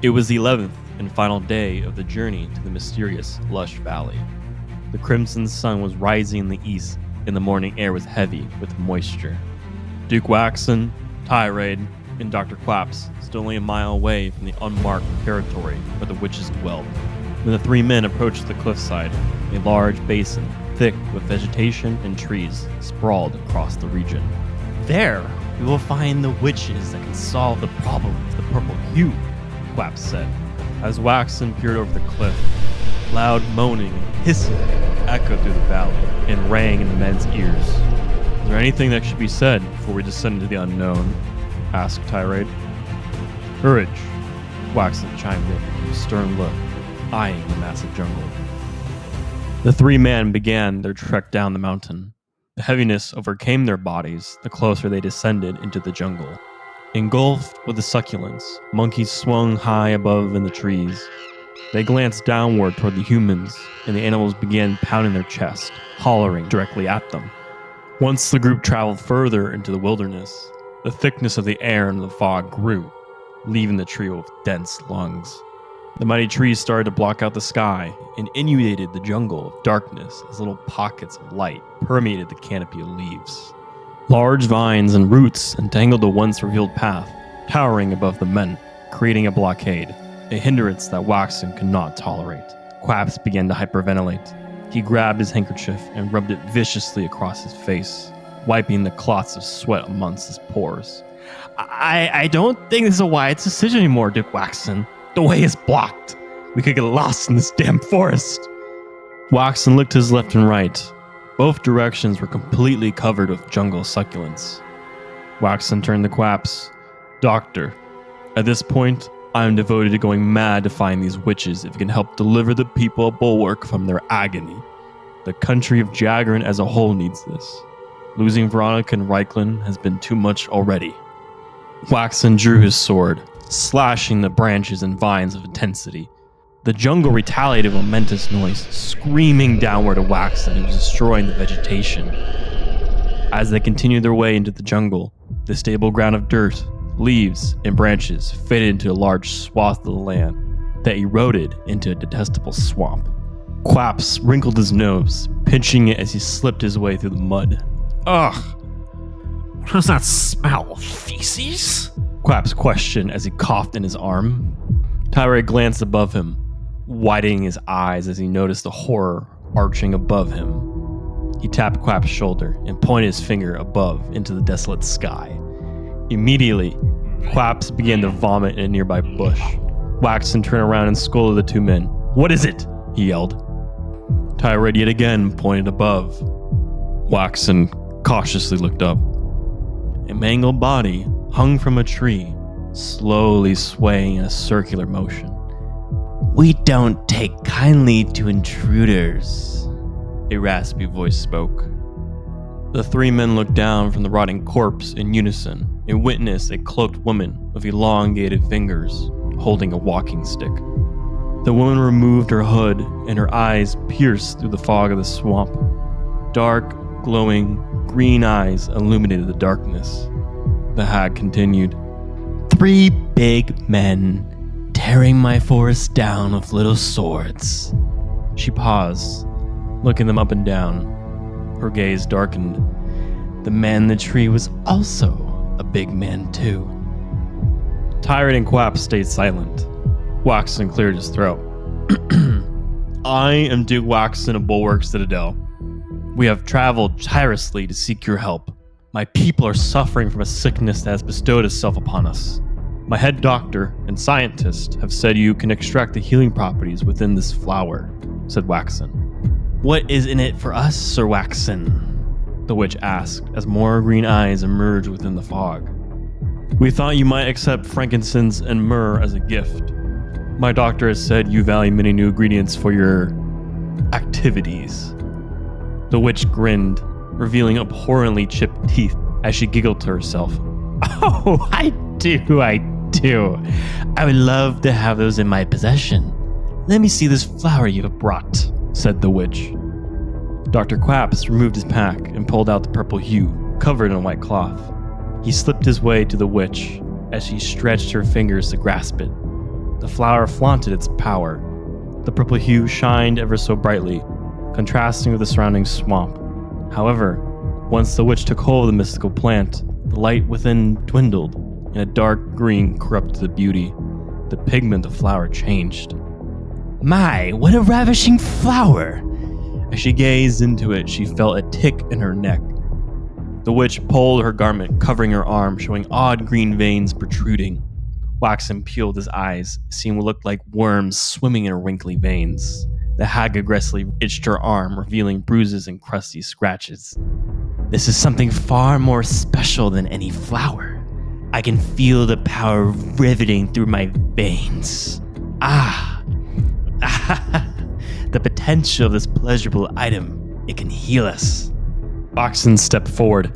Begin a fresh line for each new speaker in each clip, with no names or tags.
It was the 11th and final day of the journey to the mysterious Lush Valley. The crimson sun was rising in the east, and the morning air was heavy with moisture. Duke Waxon, Tirade, and Dr. Quaps stood only a mile away from the unmarked territory where the witches dwelled. When the three men approached the cliffside, a large basin, thick with vegetation and trees, sprawled across the region. There, we will find the witches that can solve the problem of the purple hue, Quaps said. As Waxon peered over the cliff, loud moaning and hissing echoed through the valley and rang in the men's ears. Is there anything that should be said before we descend into the unknown? Asked Tirade. Courage, Waxon chimed in with a stern look, eyeing the massive jungle. The three men began their trek down the mountain. The heaviness overcame their bodies the closer they descended into the jungle. Engulfed with the succulents, monkeys swung high above in the trees. They glanced downward toward the humans, and the animals began pounding their chests, hollering directly at them. Once the group traveled further into the wilderness, the thickness of the air and the fog grew, leaving the trio with dense lungs. The mighty trees started to block out the sky and inundated the jungle with darkness as little pockets of light permeated the canopy of leaves. Large vines and roots entangled the once revealed path, towering above the men, creating a blockade, a hindrance that Waxon could not tolerate. Quaps began to hyperventilate. He grabbed his handkerchief and rubbed it viciously across his face, wiping the clots of sweat amongst his pores. I don't think this is a wise decision anymore, Duke Waxon. The way is blocked. We could get lost in this damn forest. Waxon looked to his left and right. Both directions were completely covered with jungle succulents. Waxon turned to Quaps. Doctor, at this point, I am devoted to going mad to find these witches if it can help deliver the people of Bulwark from their agony. The country of Jaggerin as a whole needs this. Losing Veronica and Reichland has been too much already. Waxon drew his sword, slashing the branches and vines of intensity. The jungle retaliated with a momentous noise, screaming downward at Waxon and was destroying the vegetation. As they continued their way into the jungle, the stable ground of dirt, leaves, and branches faded into a large swath of the land that eroded into a detestable swamp. Quaps wrinkled his nose, pinching it as he slipped his way through the mud. Ugh! What does that smell? Feces? Quaps questioned as he coughed in his arm. Tyree glanced above him, widening his eyes as he noticed the horror arching above him. He tapped Quap's shoulder and pointed his finger above into the desolate sky. Immediately, Quaps began to vomit in a nearby bush. Waxon turned around and scolded the two men. What is it? He yelled. Tyree yet again pointed above. Waxon cautiously looked up. A mangled body hung from a tree, slowly swaying in a circular motion. We don't take kindly to intruders, a raspy voice spoke. The three men looked down from the rotting corpse in unison and witnessed a cloaked woman with elongated fingers holding a walking stick. The woman removed her hood and her eyes pierced through the fog of the swamp. Dark, glowing, green eyes illuminated the darkness. The hag continued. 3 big men tearing my forest down with little swords. She paused, looking them up and down. Her gaze darkened. The man in the tree was also a big man too. Tyrant and Quap stayed silent. Waxon cleared his throat. I am Duke Waxon of Bulwark Citadel. We have traveled tirelessly to seek your help. My people are suffering from a sickness that has bestowed itself upon us. My head doctor and scientist have said you can extract the healing properties within this flower, said Waxon. What is in it for us, Sir Waxon? The witch asked as more green eyes emerged within the fog. We thought you might accept frankincense and myrrh as a gift. My doctor has said you value many new ingredients for your activities. The witch grinned, revealing abhorrently chipped teeth as she giggled to herself. Oh, I do. I would love to have those in my possession. Let me see this flower you have brought, said the witch. Dr. Quaps removed his pack and pulled out the purple hue, covered in a white cloth. He slipped his way to the witch as she stretched her fingers to grasp it. The flower flaunted its power. The purple hue shined ever so brightly, contrasting with the surrounding swamp. However, once the witch took hold of the mystical plant, the light within dwindled, and a dark green corrupted the beauty. The pigment of the flower changed. My, what a ravishing flower! As she gazed into it, she felt a tick in her neck. The witch pulled her garment, covering her arm, showing odd green veins protruding. Waxen peeled his eyes, seeing what looked like worms swimming in her wrinkly veins. The hag aggressively itched her arm, revealing bruises and crusty scratches. This is something far more special than any flower. I can feel the power riveting through my veins. The potential of this pleasurable item. It can heal us. Waxen stepped forward.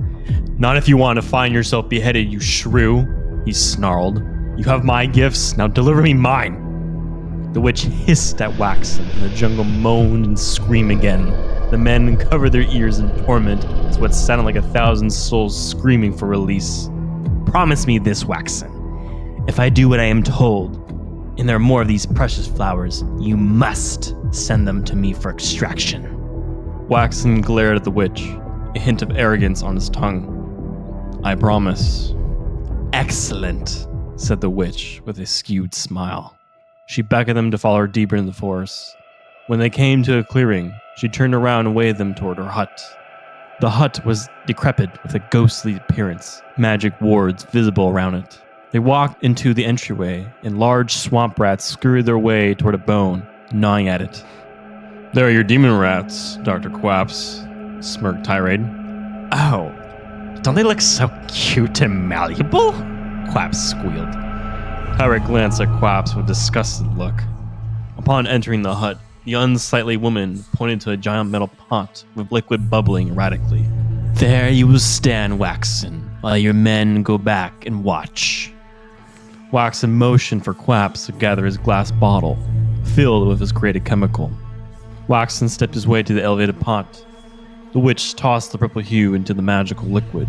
Not if you want to find yourself beheaded, you shrew, he snarled. You have my gifts, now deliver me mine. The witch hissed at Waxen, and the jungle moaned and screamed again. The men covered their ears in torment as what sounded like 1,000 souls screaming for release. Promise me this, Waxen. If I do what I am told, and there are more of these precious flowers, you must send them to me for extraction. Waxen glared at the witch, a hint of arrogance on his tongue. I promise. Excellent, said the witch with a skewed smile. She beckoned them to follow her deeper into the forest. When they came to a clearing, she turned around and waved them toward her hut. The hut was decrepit with a ghostly appearance, magic wards visible around it. They walked into the entryway, and large swamp rats scurried their way toward a bone, gnawing at it. There are your demon rats, Dr. Quaps, smirked Tirade. Oh, don't they look so cute and malleable? Quaps squealed. Tirade glanced at Quaps with a disgusted look. Upon entering the hut, the unsightly woman pointed to a giant metal pot with liquid bubbling erratically. There you will stand, Waxen, while your men go back and watch. Waxen motioned for Quaps to gather his glass bottle, filled with his created chemical. Waxen stepped his way to the elevated pot. The witch tossed the purple hue into the magical liquid.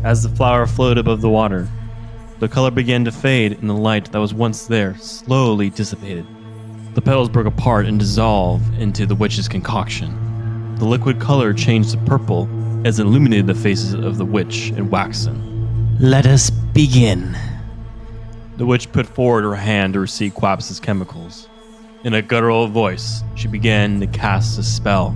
As the flower floated above the water, the color began to fade, and the light that was once there slowly dissipated. The petals broke apart and dissolved into the witch's concoction. The liquid color changed to purple as it illuminated the faces of the witch and Waxen. Let us begin. The witch put forward her hand to receive Quaps' chemicals. In a guttural voice, she began to cast a spell.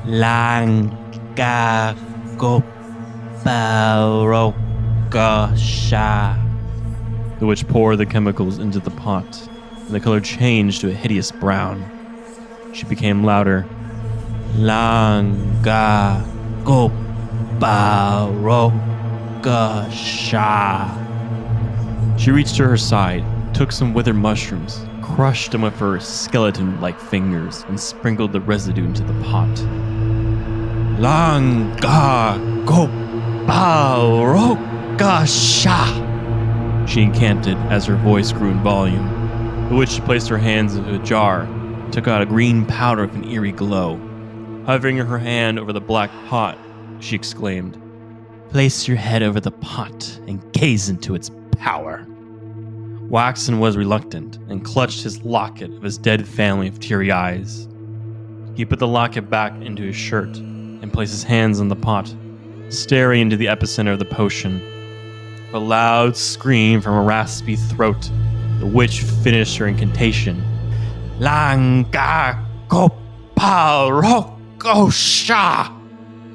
Langa Gopalrokasha. The witch poured the chemicals into the pot, and the color changed to a hideous brown. She became louder. Langa Gopalrokasha. She reached to her side, took some withered mushrooms, crushed them with her skeleton-like fingers, and sprinkled the residue into the pot. Langa Gopalrokasha, she incanted as her voice grew in volume. The witch placed her hands into a jar, took out a green powder with an eerie glow. Hovering her hand over the black pot, she exclaimed, Place your head over the pot and gaze into its power. Waxen was reluctant and clutched his locket of his dead family of teary eyes. He put the locket back into his shirt and placed his hands on the pot, staring into the epicenter of the potion. With a loud scream from a raspy throat, the witch finished her incantation. Langa Gopalrokasha.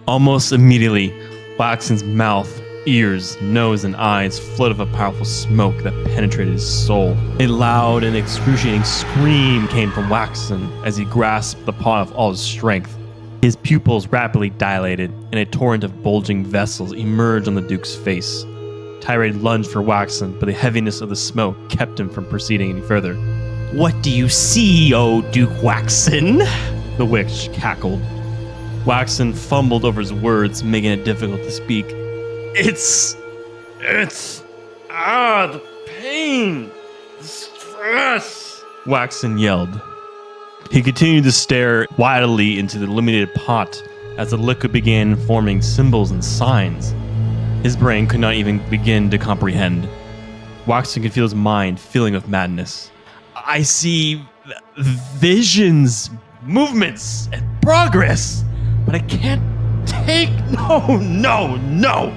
Almost immediately, Waxen's mouth, ears, nose, and eyes flooded with a powerful smoke that penetrated his soul. A loud and excruciating scream came from Waxen as he grasped the pot with all his strength. His pupils rapidly dilated, and a torrent of bulging vessels emerged on the Duke's face. Tirade lunged for Waxen, but the heaviness of the smoke kept him from proceeding any further. What do you see, O Duke Waxen? The witch cackled. Waxen fumbled over his words, making it difficult to speak. It's the pain, the stress, Waxen yelled. He continued to stare wildly into the illuminated pot as the liquid began forming symbols and signs. His brain could not even begin to comprehend. Waxon could feel his mind filling with madness. I see visions, movements, and progress, but I can't take. No.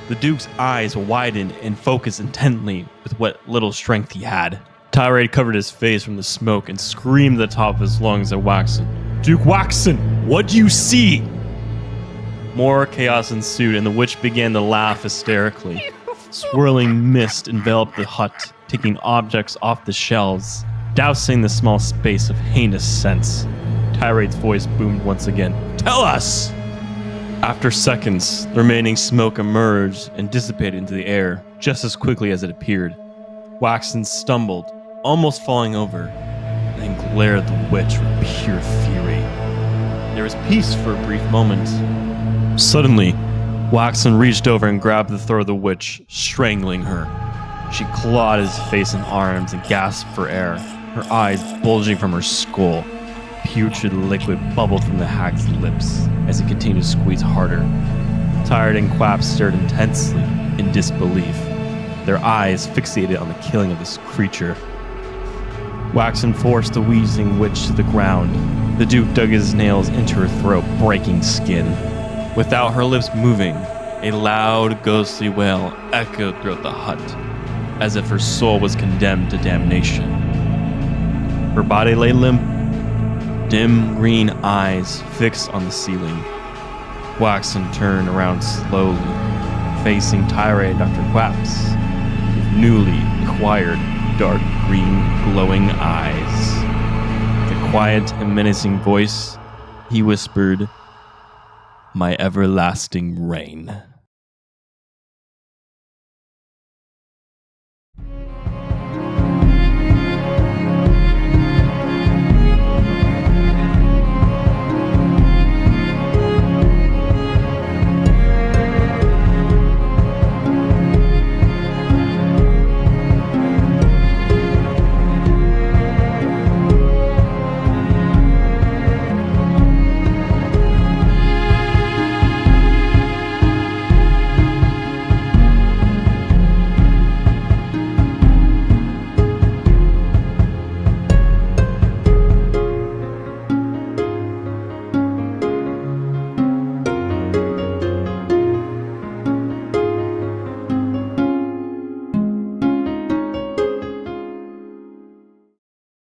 The Duke's eyes widened and focused intently with what little strength he had. Tirade covered his face from the smoke and screamed at the top of his lungs at Waxon. Duke Waxon, what do you see? More chaos ensued, and the witch began to laugh hysterically. Swirling mist enveloped the hut, taking objects off the shelves, dousing the small space of heinous scents. Tirade's voice boomed once again. Tell us! After seconds, the remaining smoke emerged and dissipated into the air just as quickly as it appeared. Waxon stumbled, almost falling over, and then glared at the witch with pure fury. There was peace for a brief moment. Suddenly, Waxon reached over and grabbed the throat of the witch, strangling her. She clawed his face and arms and gasped for air, her eyes bulging from her skull. Putrid liquid bubbled from the hag's lips as he continued to squeeze harder. Tired and Quap stared intensely in disbelief, their eyes fixated on the killing of this creature. Waxon forced the wheezing witch to the ground. The Duke dug his nails into her throat, breaking skin. Without her lips moving, a loud, ghostly wail echoed throughout the hut, as if her soul was condemned to damnation. Her body lay limp, dim green eyes fixed on the ceiling. Waxon turned around slowly, facing Tirade Dr. Quaps, with newly acquired dark green glowing eyes. With a quiet and menacing voice, he whispered, "My everlasting reign."